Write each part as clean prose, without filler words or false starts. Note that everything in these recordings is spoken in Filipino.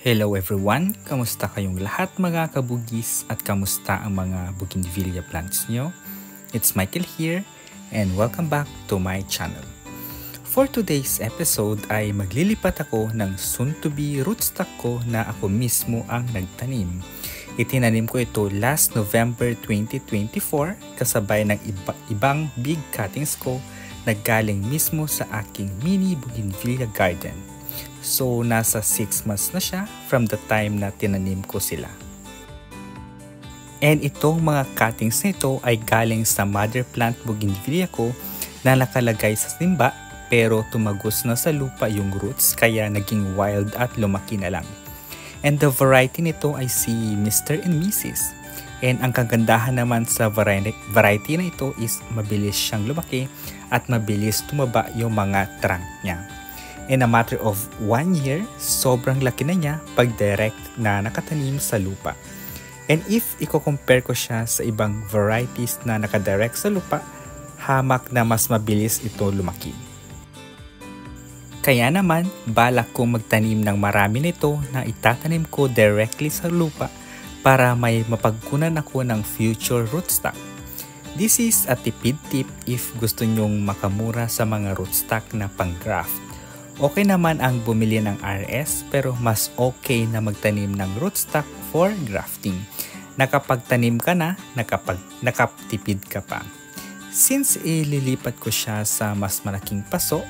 Hello everyone! Kamusta kayong lahat mga kabugis at kamusta ang mga bougainvillea plants nyo? It's Michael here and welcome back to my channel. For today's episode ay maglilipat ako ng soon-to-be rootstock ko na ako mismo ang nagtanim. Itinanim ko ito last November 2024 kasabay ng ibang big cuttings ko na galing mismo sa aking mini bougainvillea garden. So, nasa 6 months na siya from the time na tinanim ko sila. And itong mga cuttings na ito ay galing sa mother plant bougainvillea ko na nakalagay sa timba pero tumagos na sa lupa yung roots kaya naging wild at lumaki na lang. And the variety nito ay si Mr. and Mrs. And ang kagandahan naman sa variety na ito is mabilis siyang lumaki at mabilis tumaba yung mga trunk niya. In a matter of 1 year, sobrang laki na niya pag direct na nakatanim sa lupa. And if i-compare ko siya sa ibang varieties na nakadirect sa lupa, hamak na mas mabilis ito lumaki. Kaya naman, balak kong magtanim ng marami nito na itatanim ko directly sa lupa para may mapagkunan ako ng future rootstock. This is a tipid tip if gusto nyong makamura sa mga rootstock na pang-graft. Okay naman ang bumili ng RS pero mas okay na magtanim ng rootstock for grafting. Nakapagtanim ka na, nakatipid ka pa. Since ililipat ko siya sa mas malaking paso,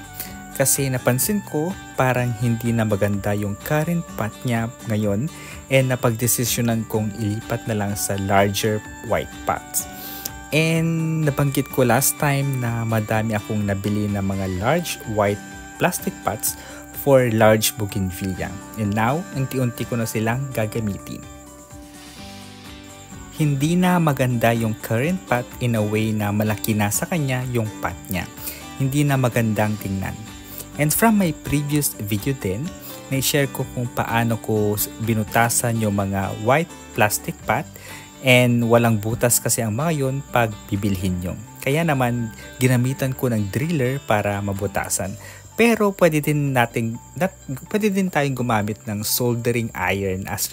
kasi napansin ko parang hindi na maganda yung current pot niya ngayon and napagdesisyonan kong ilipat na lang sa larger white pots. And nabanggit ko last time na madami akong nabili na mga large white plastic pots for large bougainvillea. And now, unti-unti ko na silang gagamitin. Hindi na maganda yung current pot in a way na malaki na sa kanya yung pot niya. Hindi na magandang tingnan. And from my previous video din, na-share ko kung paano ko binutasan yung mga white plastic pot and walang butas kasi ang mga yun pag bibilhin nyo. Kaya naman, ginamitan ko ng driller para mabutasan. Pero pwede din tayong gumamit ng soldering iron as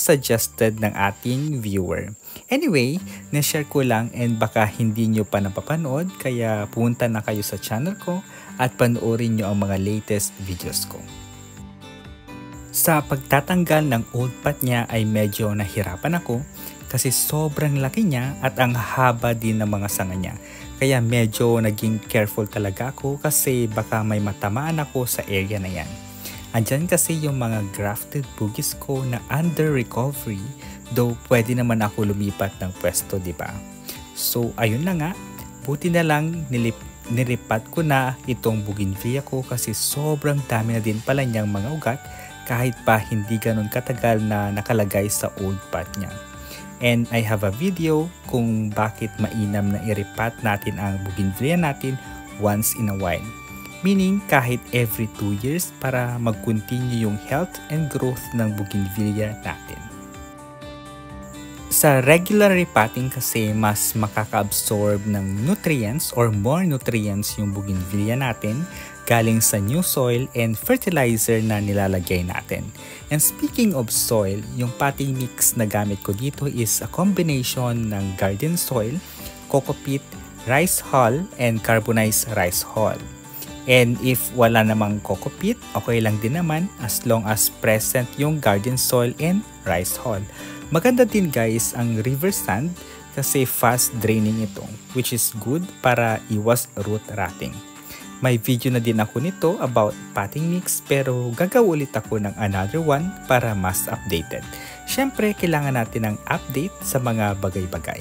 suggested ng ating viewer. Anyway, na-share ko lang and baka hindi nyo pa napapanood kaya punta na kayo sa channel ko at panoorin nyo ang mga latest videos ko. Sa pagtatanggal ng old pot niya ay medyo nahirapan ako kasi sobrang laki niya at ang haba din ng mga sanga niya. Kaya medyo naging careful talaga ako kasi baka may matamaan ako sa area na yan. Andyan kasi yung mga grafted bugis ko na under recovery, though pwede naman ako lumipat ng pwesto, diba? So ayun na nga, buti na lang nilipat ko na itong bougainvillea ko kasi sobrang dami na din pala niyang mga ugat kahit pa hindi ganun katagal na nakalagay sa old pot niya. And I have a video kung bakit mainam na iripat natin ang bougainvillea natin once in a while. Meaning kahit every 2 years para mag-continue yung health and growth ng bougainvillea natin. Sa regular repotting kasi mas makaka-absorb ng nutrients or more nutrients yung bougainvillea natin galing sa new soil and fertilizer na nilalagay natin. And speaking of soil, yung potting mix na gamit ko dito is a combination ng garden soil, coco peat, rice hull, and carbonized rice hull. And if wala namang coco peat, okay lang din naman as long as present yung garden soil and rice hull. Maganda din guys ang river sand kasi fast draining ito, which is good para iwas root rotting. May video na din ako nito about potting mix pero gagawa ulit ako ng another one para mas updated. Syempre, kailangan natin ng update sa mga bagay-bagay.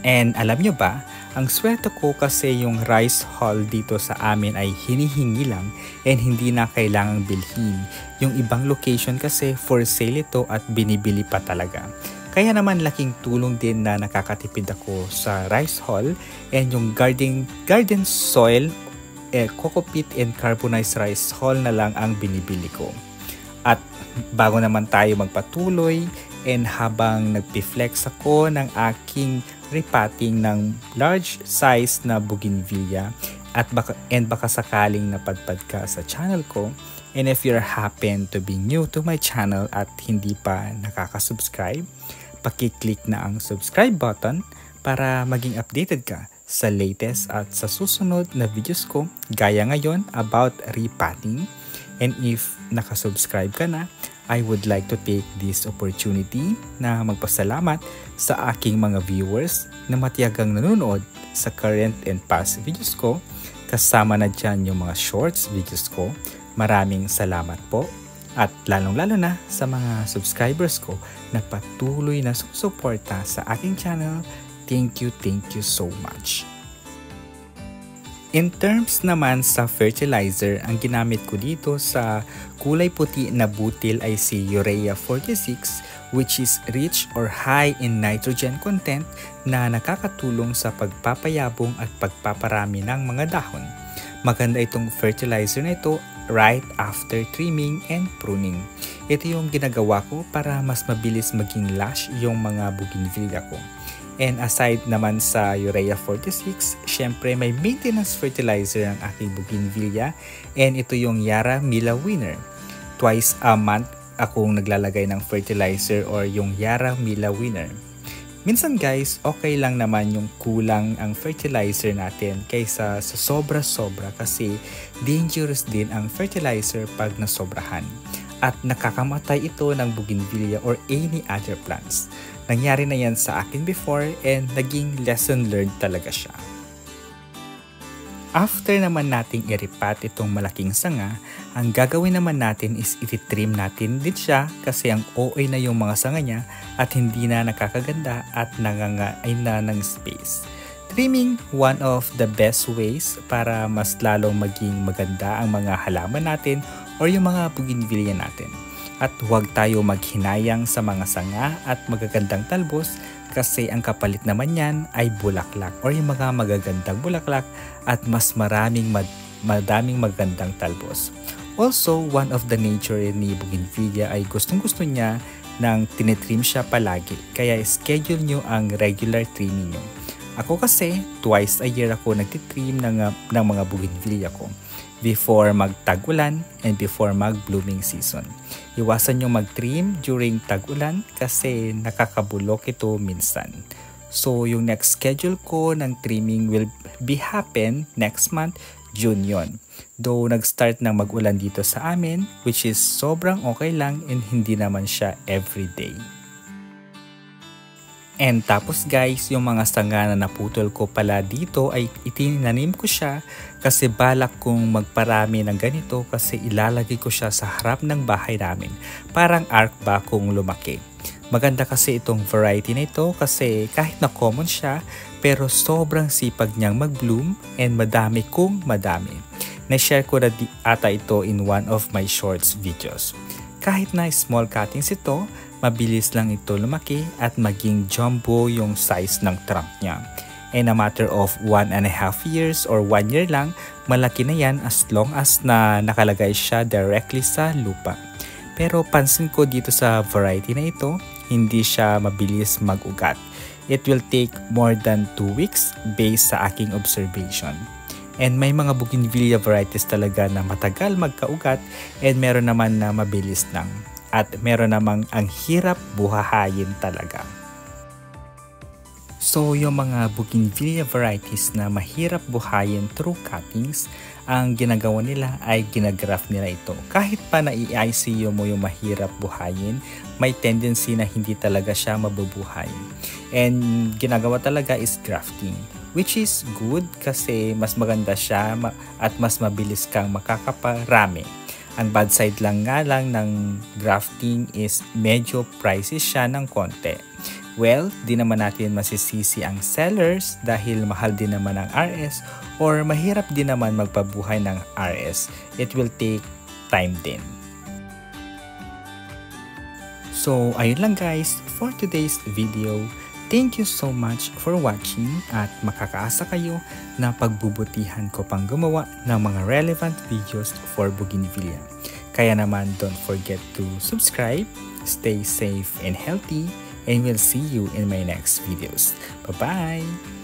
And alam nyo ba, ang sweldo ko kasi yung rice hull dito sa amin ay hinihingi lang and hindi na kailangang bilhin. Yung ibang location kasi for sale ito at binibili pa talaga. Kaya naman laking tulong din na nakakatipid ako sa rice hull and yung garden soil, coco peat and carbonized rice hull na lang ang binibili ko. At bago naman tayo magpatuloy and habang nagpi-flex ako ng aking repotting ng large size na bougainvillea at baka sakaling napadpad ka sa channel ko, And if you happen to be new to my channel at hindi pa nakaka-subscribe, paki-click na ang subscribe button para maging updated ka sa latest at sa susunod na videos ko gaya ngayon about repotting. And if nakasubscribe ka na, I would like to take this opportunity na magpasalamat sa aking mga viewers na matiyagang nanonood sa current and past videos ko. Kasama na dyan yung mga shorts videos ko. Maraming salamat po. At lalong-lalo na sa mga subscribers ko na patuloy na sumusuporta sa aking channel. Thank you so much. In terms naman sa fertilizer, ang ginamit ko dito sa kulay puti na butil ay si Urea 46, which is rich or high in nitrogen content na nakakatulong sa pagpapayabong at pagpaparami ng mga dahon. Maganda itong fertilizer na ito right after trimming and pruning. Ito yung ginagawa ko para mas mabilis maging lush yung mga bougainvillea ko. And aside naman sa Urea 46, syempre may maintenance fertilizer ang aking bougainvillea, and ito yung Yara Mila Winner. Twice a month akong naglalagay ng fertilizer or yung Yara Mila Winner. Minsan guys, okay lang naman yung kulang ang fertilizer natin kaysa sa sobra-sobra kasi dangerous din ang fertilizer pag nasobrahan. At nakakamatay ito ng bougainvillea or any other plants. Nangyari na yan sa akin before and naging lesson learned talaga siya. After naman nating i-repot itong malaking sanga, ang gagawin naman natin is i-trim natin din siya kasi ang OA na yung mga sanga niya at hindi na nakakaganda at nangangain na ng space. Trimming, one of the best ways para mas lalong maging maganda ang mga halaman natin or yung mga bougainvillea natin. At huwag tayo maghinayang sa mga sanga at magagandang talbos kasi ang kapalit naman yan ay bulaklak or yung mga magagandang bulaklak at mas madaming magandang talbos. Also, one of the nature ni bougainvillea ay gustong-gusto niya nang tinitrim siya palagi, kaya schedule nyo ang regular trimming nyo. Ako kasi, twice a year ako nagtitrim ng mga bougainvillea ko before mag-tag-ulan and before mag-blooming season. Iwasan nyo mag-trim during tag-ulan kasi nakakabulok ito minsan. So, yung next schedule ko ng trimming will be happen next month, June yon. Though nag-start na mag-ulan dito sa amin, which is sobrang okay lang and hindi naman siya everyday. And tapos guys, yung mga sanga na naputol ko pala dito ay itinanim ko siya kasi balak kong magparami ng ganito kasi ilalagay ko siya sa harap ng bahay namin. Parang arc ba kung lumaki. Maganda kasi itong variety na ito kasi kahit na common siya pero sobrang sipag niyang mag-bloom and madami kung madami. Na-share ko na ata ito in one of my shorts videos. Kahit na small cuttings ito, mabilis lang ito lumaki at maging jumbo yung size ng trunk niya. In a matter of 1.5 years or 1 year lang, malaki na yan as long as na nakalagay siya directly sa lupa. Pero pansin ko dito sa variety na ito, hindi siya mabilis mag-ugat. It will take more than 2 weeks based sa aking observation. And may mga bougainvillea varieties talaga na matagal magkaugat and meron naman na mabilis lang. At meron namang ang hirap buhahayin talaga. So yung mga bougainvillea varieties na mahirap buhayin through cuttings, ang ginagawa nila ay ginagraft nila ito. Kahit pa na-ICU mo yung mahirap buhayin, may tendency na hindi talaga siya mabubuhay. And ginagawa talaga is grafting, which is good kasi mas maganda siya at mas mabilis kang makakaparami. Ang bad side lang nga lang ng grafting is medyo pricey siya ng konti. Well, di naman natin masisisi ang sellers dahil mahal din naman ang RS or mahirap din naman magpabuhay ng RS. It will take time din. So, ayun lang guys for today's video. Thank you so much for watching at makakaasa kayo na pagbubutihan ko pang gumawa ng mga relevant videos for bougainvillea. Kaya naman don't forget to subscribe, stay safe and healthy, and we'll see you in my next videos. Bye-bye!